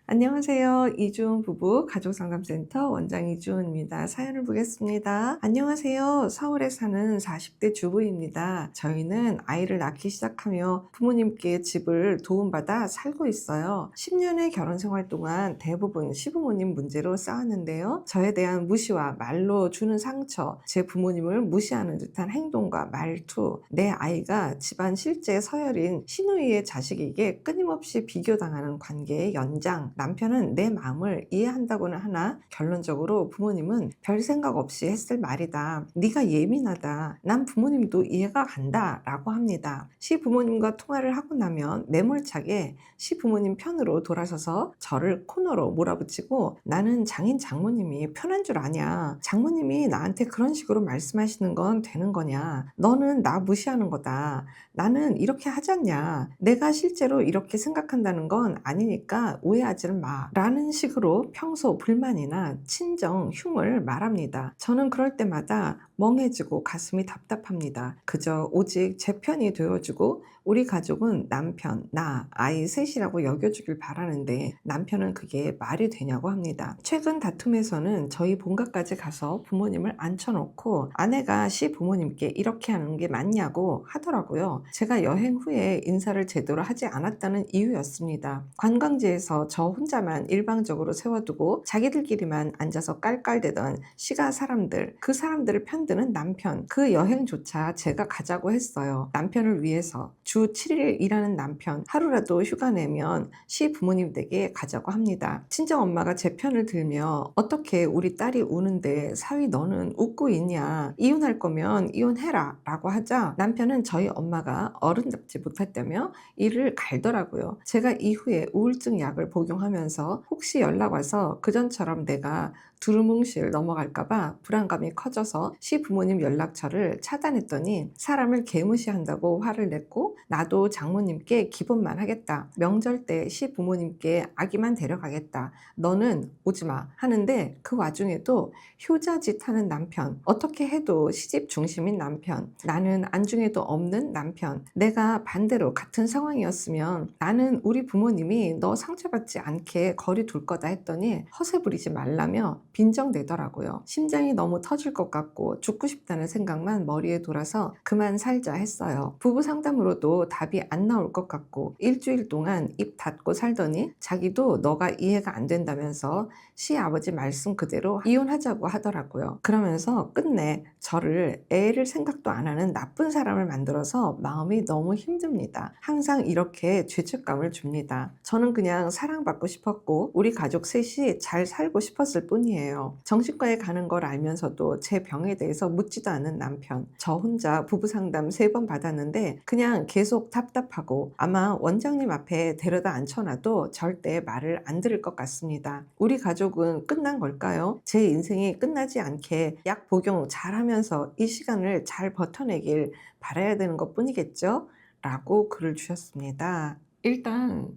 안녕하세요. 이주은 부부 가족상담센터 원장 이주은입니다. 사연을 보겠습니다. 안녕하세요. 서울에 사는 40대 주부입니다. 저희는 아이를 낳기 시작하며 부모님께 집을 도움받아 살고 있어요. 10년의 결혼 생활 동안 대부분 시부모님 문제로 싸웠는데요. 저에 대한 무시와 말로 주는 상처, 제 부모님을 무시하는 듯한 행동과 말투, 내 아이가 집안 실제 서열인 시누이의 자식에게 끊임없이 비교당하는 관계의 연장, 남편은 내 마음을 이해한다고는 하나 결론적으로 부모님은 별 생각 없이 했을 말이다. 네가 예민하다. 난 부모님도 이해가 간다 라고 합니다. 시부모님과 통화를 하고 나면 매몰차게 시부모님 편으로 돌아서서 저를 코너로 몰아붙이고 나는 장인 장모님이 편한 줄 아냐. 장모님이 나한테 그런 식으로 말씀하시는 건 되는 거냐. 너는 나 무시하는 거다. 나는 이렇게 하잖냐. 내가 실제로 이렇게 생각한다는 건 아니니까 오해하지는 마. 라는 식으로 평소 불만이나 친정, 흉을 말합니다. 저는 그럴 때마다 멍해지고 가슴이 답답합니다. 그저 오직 제 편이 되어주고 우리 가족은 남편, 나, 아이 셋이라고 여겨주길 바라는데 남편은 그게 말이 되냐고 합니다. 최근 다툼에서는 저희 본가까지 가서 부모님을 앉혀놓고 아내가 시부모님께 이렇게 하는 게 맞냐고 하더라고요. 제가 여행 후에 인사를 제대로 하지 않았다는 이유였습니다. 관광지에서 저 혼자만 일방적으로 세워두고 자기들끼리만 앉아서 깔깔대던 시가 사람들, 그 사람들을 편드는 남편, 그 여행조차 제가 가자고 했어요. 남편을 위해서 주 7일 일하는 남편, 하루라도 휴가 내면 시부모님 댁에 가자고 합니다. 친정엄마가 제 편을 들며 어떻게 우리 딸이 우는데 사위 너는 웃고 있냐, 이혼할 거면 이혼해라 라고 하자 남편은 저희 엄마가 어른답지 못했다며 이를 갈더라고요. 제가 이후에 우울증 약을 복용하면서 혹시 연락 와서 그전처럼 내가 두루뭉실 넘어갈까봐 불안감이 커져서 시부모님 연락처를 차단했더니 사람을 개무시한다고 화를 냈고 나도 장모님께 기본만 하겠다. 명절 때 시부모님께 아기만 데려가겠다. 너는 오지마 하는데 그 와중에도 효자짓 하는 남편, 어떻게 해도 시집 중심인 남편, 나는 안중에도 없는 남편. 내가 반대로 같은 상황이었으면 나는 우리 부모님이 너 상처받지 않게 거리 둘 거다 했더니 허세 부리지 말라며 빈정대더라고요. 심장이 너무 터질 것 같고 죽고 싶다는 생각만 머리에 돌아서 그만 살자 했어요. 부부 상담으로도 답이 안 나올 것 같고 일주일 동안 입 닫고 살더니 자기도 너가 이해가 안 된다면서 시아버지 말씀 그대로 이혼하자고 하더라고요. 그러면서 끝내 저를 애를 생각도 안 하는 나쁜 사람을 만들어서 마음이 너무 힘듭니다. 항상 이렇게 죄책감을 줍니다. 저는 그냥 사랑받고 싶었고 우리 가족 셋이 잘 살고 싶었을 뿐이에요. 정신과에 가는 걸 알면서도 제 병에 대해서 묻지도 않은 남편, 저 혼자 부부 상담 3번 받았는데 그냥 계속 답답하고 아마 원장님 앞에 데려다 앉혀놔도 절대 말을 안 들을 것 같습니다. 우리 가족은 끝난 걸까요? 제 인생이 끝나지 않게 약 복용 잘 하면서 이 시간을 잘 버텨내길 바라야 되는 것 뿐이겠죠? 라고 글을 주셨습니다. 일단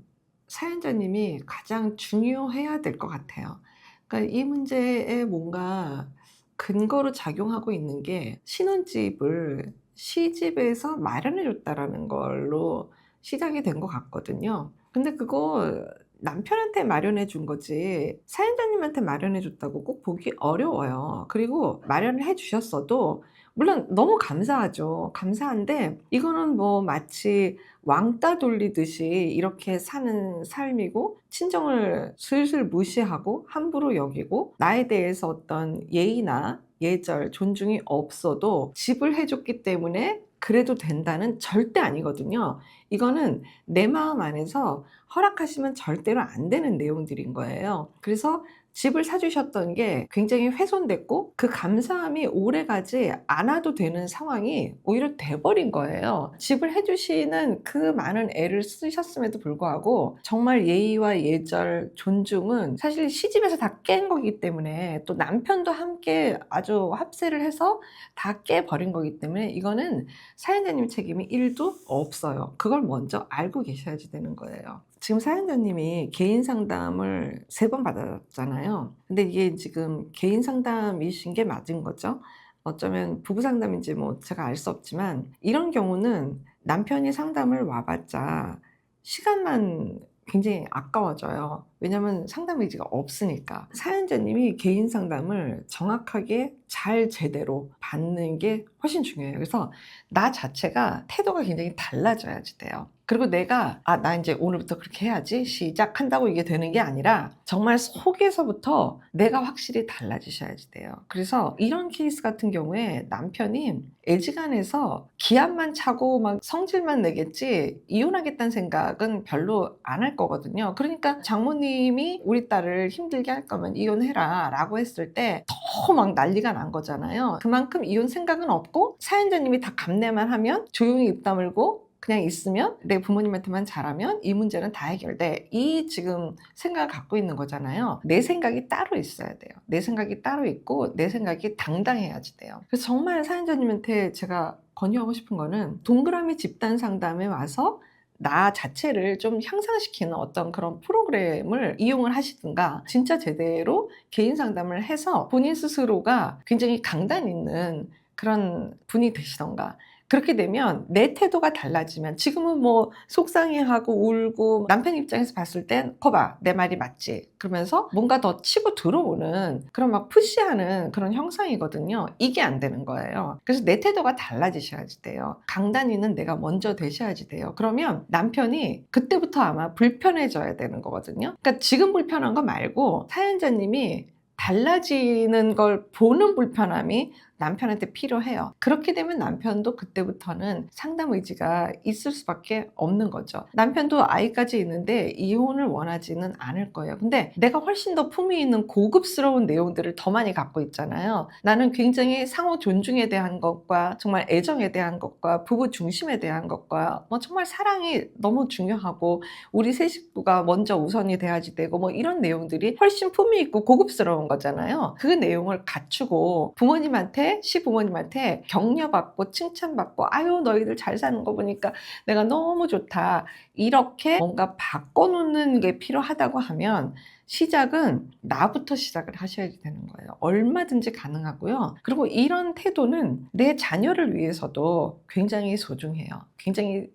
사연자님이 가장 중요해야 될 것 같아요. 그러니까 이 문제에 뭔가 근거로 작용하고 있는 게 신혼집을 시집에서 마련해 줬다라는 걸로 시작이 된 것 같거든요. 근데 그거 남편한테 마련해 준 거지 사연자님한테 마련해 줬다고 꼭 보기 어려워요. 그리고 마련을 해 주셨어도 물론 너무 감사하죠. 감사한데 이거는 뭐 마치 왕따 돌리듯이 이렇게 사는 삶이고 친정을 슬슬 무시하고 함부로 여기고 나에 대해서 어떤 예의나 예절, 존중이 없어도 집을 해줬기 때문에 그래도 된다는 절대 아니거든요. 이거는 내 마음 안에서 허락하시면 절대로 안 되는 내용들인 거예요. 그래서 집을 사주셨던 게 굉장히 훼손됐고 그 감사함이 오래가지 않아도 되는 상황이 오히려 돼버린 거예요. 집을 해주시는 그 많은 애를 쓰셨음에도 불구하고 정말 예의와 예절, 존중은 사실 시집에서 다 깬 거기 때문에 또 남편도 함께 아주 합세를 해서 다 깨버린 거기 때문에 이거는 사연자님 책임이 1도 없어요. 그걸 먼저 알고 계셔야지 되는 거예요. 지금 사연자님이 개인 상담을 3번 받았잖아요. 근데 이게 지금 개인 상담이신 게 맞은 거죠. 어쩌면 부부 상담인지 뭐 제가 알 수 없지만 이런 경우는 남편이 상담을 와봤자 시간만 굉장히 아까워져요. 왜냐하면 상담 의지가 없으니까. 사연자님이 개인 상담을 정확하게 잘 제대로 받는 게 훨씬 중요해요. 그래서 나 자체가 태도가 굉장히 달라져야지 돼요. 그리고 내가 나 이제 오늘부터 그렇게 해야지 시작한다고 이게 되는 게 아니라 정말 속에서부터 내가 확실히 달라지셔야지 돼요. 그래서 이런 케이스 같은 경우에 남편이 애지간해서 기합만 차고 막 성질만 내겠지 이혼하겠다는 생각은 별로 안 할 거거든요. 그러니까 장모님이 우리 딸을 힘들게 할 거면 이혼해라 라고 했을 때 더 막 난리가 난 거잖아요. 그만큼 이혼 생각은 없고 사연자님이 다 감내만 하면 조용히 입 다물고 그냥 있으면 내 부모님한테만 잘하면 이 문제는 다 해결돼. 이 지금 생각을 갖고 있는 거잖아요. 내 생각이 따로 있어야 돼요. 내 생각이 따로 있고 내 생각이 당당해야지 돼요. 그래서 정말 사연자님한테 제가 권유하고 싶은 거는 동그라미 집단 상담에 와서 나 자체를 좀 향상시키는 어떤 그런 프로그램을 이용을 하시든가 진짜 제대로 개인 상담을 해서 본인 스스로가 굉장히 강단 있는 그런 분이 되시던가 그렇게 되면 내 태도가 달라지면 지금은 뭐 속상해하고 울고 남편 입장에서 봤을 땐 거봐 내 말이 맞지 그러면서 뭔가 더 치고 들어오는 그런 막 푸시하는 그런 형상이거든요. 이게 안 되는 거예요. 그래서 내 태도가 달라지셔야지 돼요. 강단이는 내가 먼저 되셔야지 돼요. 그러면 남편이 그때부터 아마 불편해져야 되는 거거든요. 그러니까 지금 불편한 거 말고 사연자님이 달라지는 걸 보는 불편함이 남편한테 필요해요. 그렇게 되면 남편도 그때부터는 상담 의지가 있을 수밖에 없는 거죠. 남편도 아이까지 있는데 이혼을 원하지는 않을 거예요. 근데 내가 훨씬 더 품위 있는 고급스러운 내용들을 더 많이 갖고 있잖아요. 나는 굉장히 상호 존중에 대한 것과 정말 애정에 대한 것과 부부 중심에 대한 것과 뭐 정말 사랑이 너무 중요하고 우리 세 식구가 먼저 우선이 돼야지 되고 뭐 이런 내용들이 훨씬 품위 있고 고급스러운 거잖아요. 그 내용을 갖추고 부모님한테 시부모님한테 격려받고 칭찬받고 아유 너희들 잘 사는 거 보니까 내가 너무 좋다 이렇게 뭔가 바꿔놓는 게 필요하다고 하면 시작은 나부터 시작을 하셔야 되는 거예요. 얼마든지 가능하고요. 그리고 이런 태도는 내 자녀를 위해서도 굉장히 소중해요. 굉장히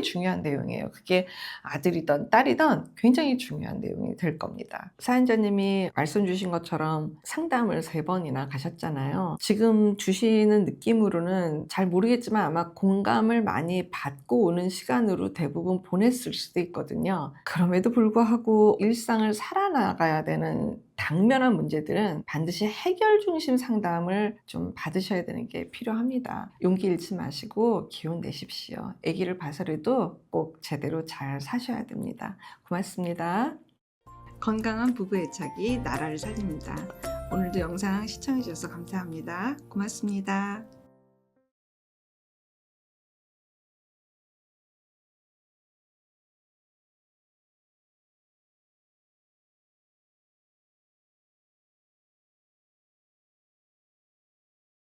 중요한 내용이에요. 그게 아들이든 딸이든 굉장히 중요한 내용이 될 겁니다. 사연자님이 말씀 주신 것처럼 상담을 3번이나 가셨잖아요. 지금 주시는 느낌으로는 잘 모르겠지만 아마 공감을 많이 받고 오는 시간으로 대부분 보냈을 수도 있거든요. 그럼에도 불구하고 일상을 살아나가야 되는 당면한 문제들은 반드시 해결 중심 상담을 좀 받으셔야 되는 게 필요합니다. 용기 잃지 마시고 기운 내십시오. 아기를 봐서라도 꼭 제대로 잘 사셔야 됩니다. 고맙습니다. 건강한 부부 애착이 나라를 살립니다. 오늘도 영상 시청해 주셔서 감사합니다. 고맙습니다.